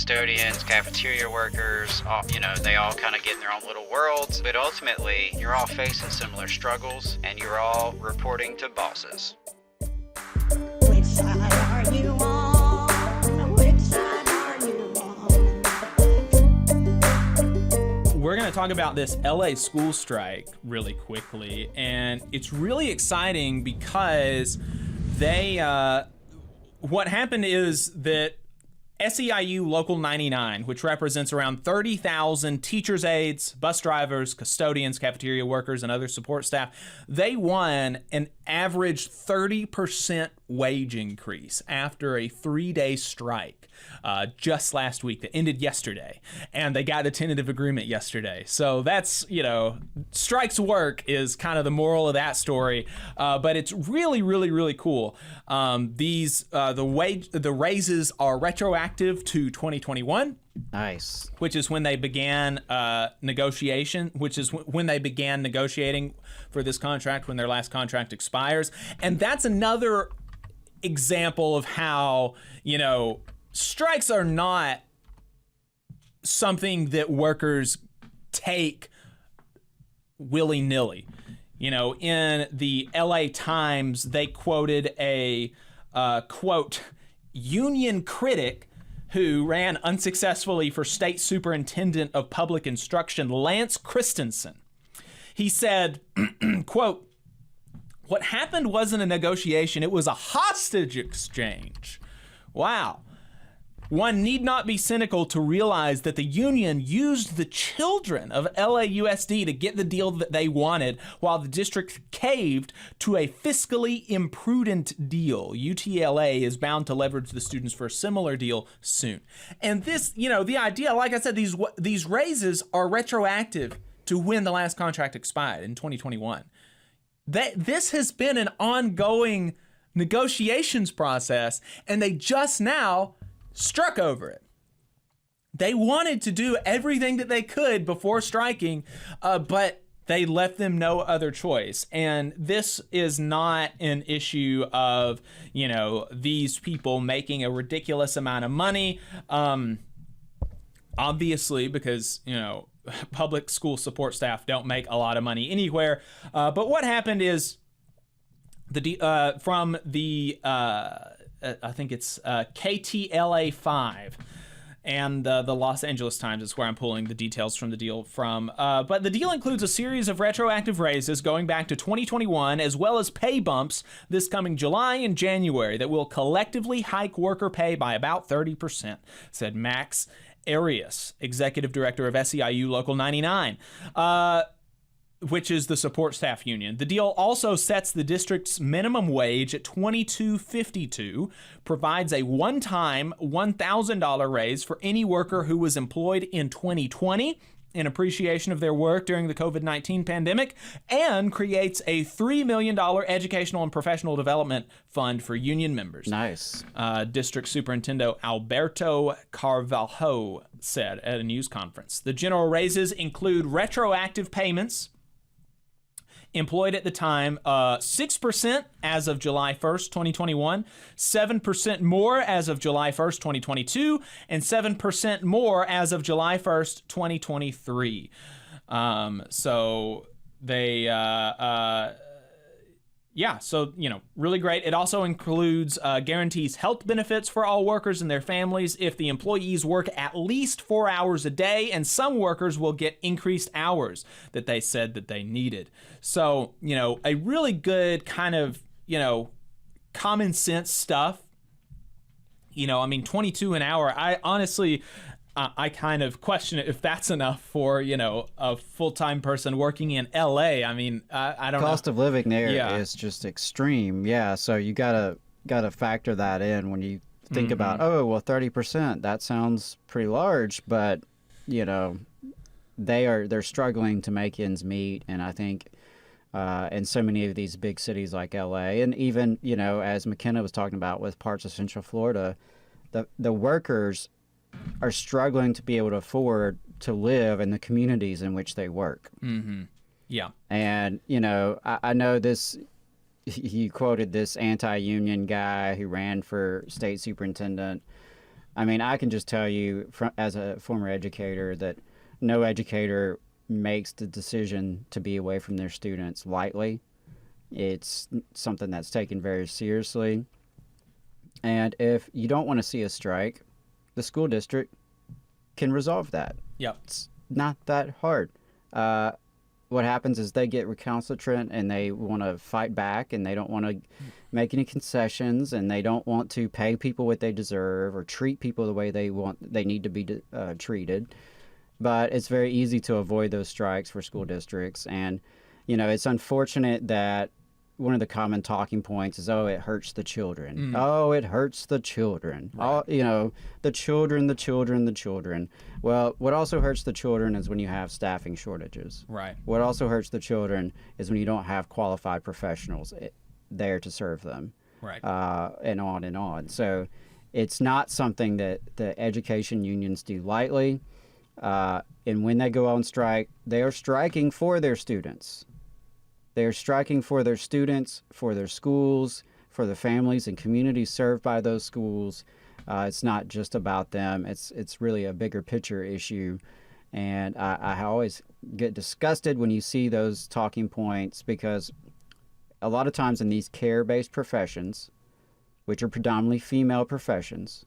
custodians, cafeteria workers, all, they all kind of get in their own little worlds. But ultimately, you're all facing similar struggles, and you're all reporting to bosses. Which side are you on? Which side are you on? We're going to talk about this LA school strike really quickly, and it's really exciting because what happened is that SEIU Local 99, which represents around 30,000 teachers' aides, bus drivers, custodians, cafeteria workers, and other support staff, they won an average 30% wage increase after a 3-day strike just last week that ended yesterday. And they got a tentative agreement yesterday. So that's, strikes work is kind of the moral of that story. But it's really, really, really cool. The raises are retroactive to 2021. Nice. Which is when they began negotiating for this contract when their last contract expires. And that's another example of how, strikes are not something that workers take willy-nilly. In the LA Times, they quoted a, quote, union critic who ran unsuccessfully for state superintendent of public instruction, Lance Christensen. He said, quote, "What happened wasn't a negotiation, it was a hostage exchange." Wow. One need not be cynical to realize that the union used the children of LAUSD to get the deal that they wanted, while the district caved to a fiscally imprudent deal. UTLA is bound to leverage the students for a similar deal soon. And this, the idea, like I said, these raises are retroactive to when the last contract expired in 2021. This has been an ongoing negotiations process, and they just now struck over it. They wanted to do everything that they could before striking, but they left them no other choice. And this is not an issue of, these people making a ridiculous amount of money. Obviously, because, public school support staff don't make a lot of money anywhere. But what happened is I think it's KTLA 5 and the Los Angeles Times is where I'm pulling the details from the deal from. But the deal includes a series of retroactive raises going back to 2021, as well as pay bumps this coming July and January that will collectively hike worker pay by about 30%, said Max Arias, executive director of SEIU Local 99. Which is the support staff union. The deal also sets the district's minimum wage at $22.52, provides a one-time $1,000 raise for any worker who was employed in 2020 in appreciation of their work during the COVID-19 pandemic, and creates a $3 million educational and professional development fund for union members. Nice. District Superintendent Alberto Carvalho said at a news conference. The general raises include retroactive payments employed at the time, 6% as of July 1st, 2021, 7% more as of July 1st, 2022, and 7% more as of July 1st, 2023. So they, really great. It also includes guarantees health benefits for all workers and their families if the employees work at least 4 hours a day, and some workers will get increased hours that they said that they needed. So, a really good kind of, common sense stuff. 22 an hour. I honestly, I kind of question if that's enough for, a full-time person working in LA. I mean, I don't know. Cost of living there is just extreme. Yeah, so you gotta factor that in when you think about, 30%, that sounds pretty large, but they're struggling to make ends meet. And I think in so many of these big cities like LA, and even, as McKenna was talking about with parts of Central Florida, the workers are struggling to be able to afford to live in the communities in which they work. Mm-hmm. Yeah. And, I know this, you quoted this anti-union guy who ran for state superintendent. I mean, I can just tell you as a former educator that no educator makes the decision to be away from their students lightly. It's something that's taken very seriously. And if you don't want to see a strike, the school district can resolve that. Yep. It's not that hard. What happens is they get recalcitrant and they want to fight back, and they don't want to make any concessions, and they don't want to pay people what they deserve or treat people the way they need to be treated. But it's very easy to avoid those strikes for school districts. And, it's unfortunate that one of the common talking points is, oh, it hurts the children. Oh, it hurts the children. Right. The children. Well, what also hurts the children is when you have staffing shortages. Right. What also hurts the children is when you don't have qualified professionals there to serve them. Right. And on and on. So it's not something that the education unions do lightly. And when they go on strike, they are striking for their students. They're striking for their students, for their schools, for the families and communities served by those schools. It's not just about them. It's really a bigger picture issue. And I always get disgusted when you see those talking points, because a lot of times in these care-based professions, which are predominantly female professions,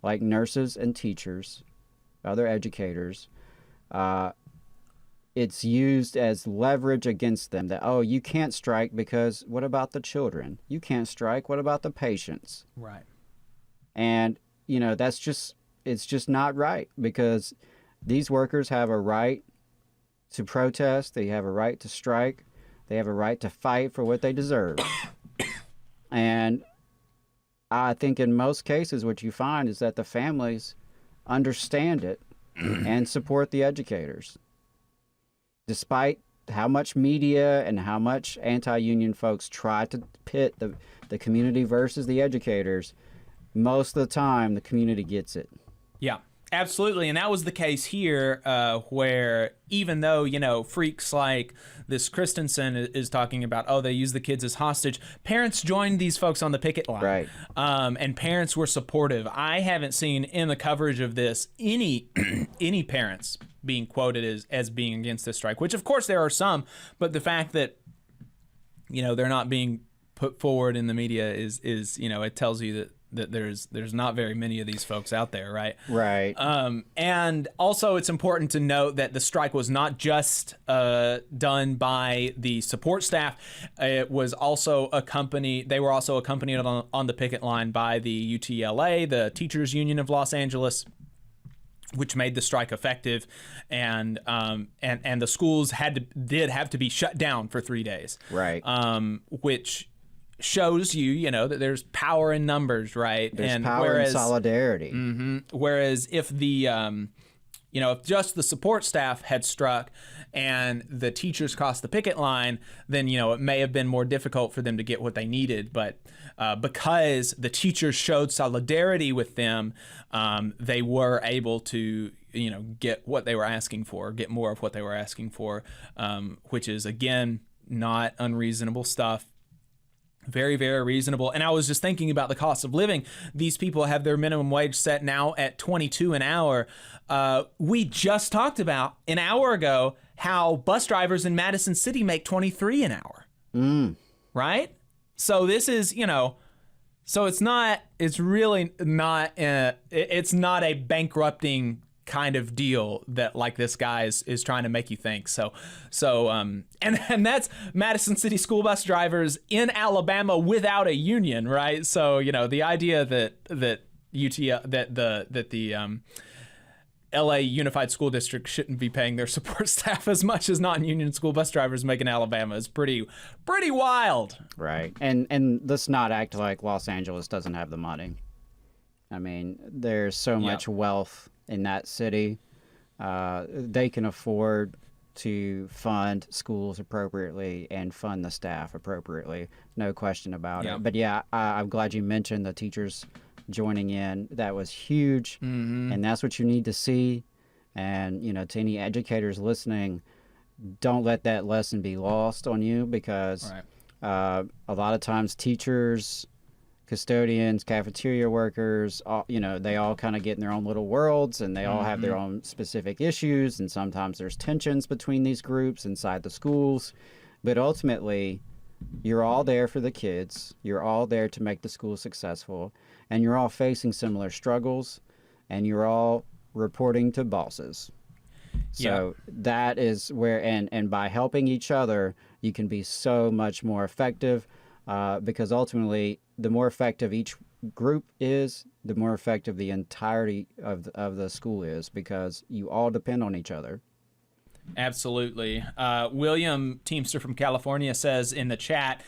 like nurses and teachers, other educators, it's used as leverage against them that, oh, you can't strike because what about the children? You can't strike. What about the patients? Right. And, it's just not right, because these workers have a right to protest. They have a right to strike. They have a right to fight for what they deserve. And I think in most cases what you find is that the families understand it and support the educators. Despite how much media and how much anti-union folks try to pit the community versus the educators, most of the time the community gets it. Yeah, absolutely. And that was the case here, where even though, freaks like this Christensen is talking about, oh, they use the kids as hostage, parents joined these folks on the picket line. Right. And parents were supportive. I haven't seen in the coverage of this any parents being quoted as being against this strike, which of course there are some, but the fact that, they're not being put forward in the media is it tells you that there's not very many of these folks out there, right? Right. And also it's important to note that the strike was not just done by the support staff. It was also they were also accompanied on the picket line by the UTLA, the Teachers Union of Los Angeles, which made the strike effective, and the schools did have to be shut down for 3 days. Right. Which shows you, that there's power in numbers, right? There's power in solidarity. Whereas if the, if just the support staff had struck and the teachers crossed the picket line, then, it may have been more difficult for them to get what they needed. But because the teachers showed solidarity with them, they were able to, get what they were asking for, get more of what they were asking for, which is, again, not unreasonable stuff. Very, very reasonable. And I was just thinking about the cost of living. These people have their minimum wage set now at $22 an hour. We just talked about an hour ago how bus drivers in Madison City make $23 an hour. Right? So this is, so it's really not, it's not a bankrupting kind of deal that like this guy is trying to make you think. So and that's Madison City school bus drivers in Alabama without a union, right? So, the idea that the LA Unified School District shouldn't be paying their support staff as much as non-union school bus drivers make in Alabama is pretty wild. Right. And let's not act like Los Angeles doesn't have the money. I mean, there's so much wealth in that city. They can afford to fund schools appropriately and fund the staff appropriately. No question about it. But yeah, I'm glad you mentioned the teachers joining in. That was huge. And that's what you need to see. And, to any educators listening, don't let that lesson be lost on you, because a lot of times teachers custodians, cafeteria workers, all, they all kind of get in their own little worlds, and they all have their own specific issues, and sometimes there's tensions between these groups inside the schools. But ultimately, you're all there for the kids. You're all there to make the school successful, and you're all facing similar struggles, and you're all reporting to bosses. So that is where, and by helping each other, you can be so much more effective, because ultimately, the more effective each group is, the more effective the entirety of the school is, because you all depend on each other. Absolutely. William Teamster from California says in the chat,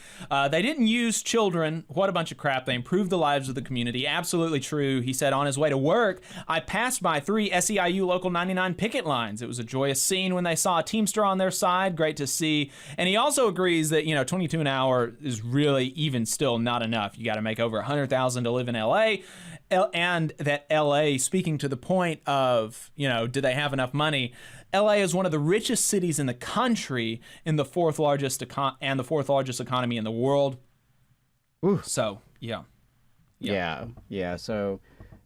they didn't use children. What a bunch of crap. They improved the lives of the community. Absolutely true. He said on his way to work, I passed by 3 SEIU Local 99 picket lines. It was a joyous scene when they saw a Teamster on their side. Great to see. And he also agrees that, $22 an hour is really even still not enough. You got to make over $100,000 to live in LA. And that LA, speaking to the point of, do they have enough money? LA is one of the richest cities in the country, in the fourth largest economy in the world. Ooh. So, yeah. So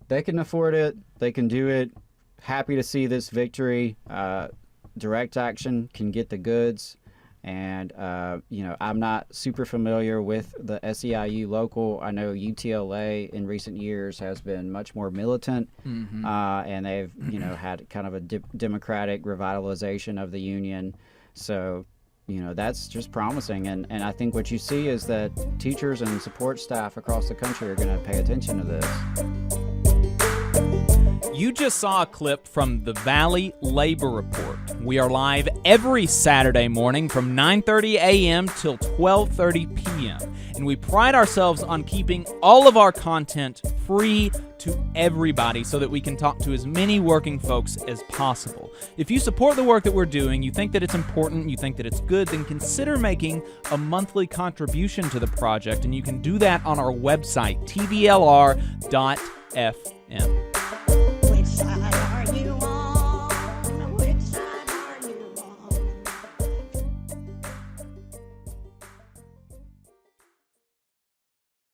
they can afford it. They can do it. Happy to see this victory. Direct action can get the goods. And, I'm not super familiar with the SEIU local. I know UTLA in recent years has been much more militant, and they've, had kind of a democratic revitalization of the union. So, that's just promising. And I think what you see is that teachers and support staff across the country are going to pay attention to this. You just saw a clip from the Valley Labor Report. We are live every Saturday morning from 9:30 a.m. till 12:30 p.m. And we pride ourselves on keeping all of our content free to everybody so that we can talk to as many working folks as possible. If you support the work that we're doing, you think that it's important, you think that it's good, then consider making a monthly contribution to the project. And you can do that on our website, tvlr.fm.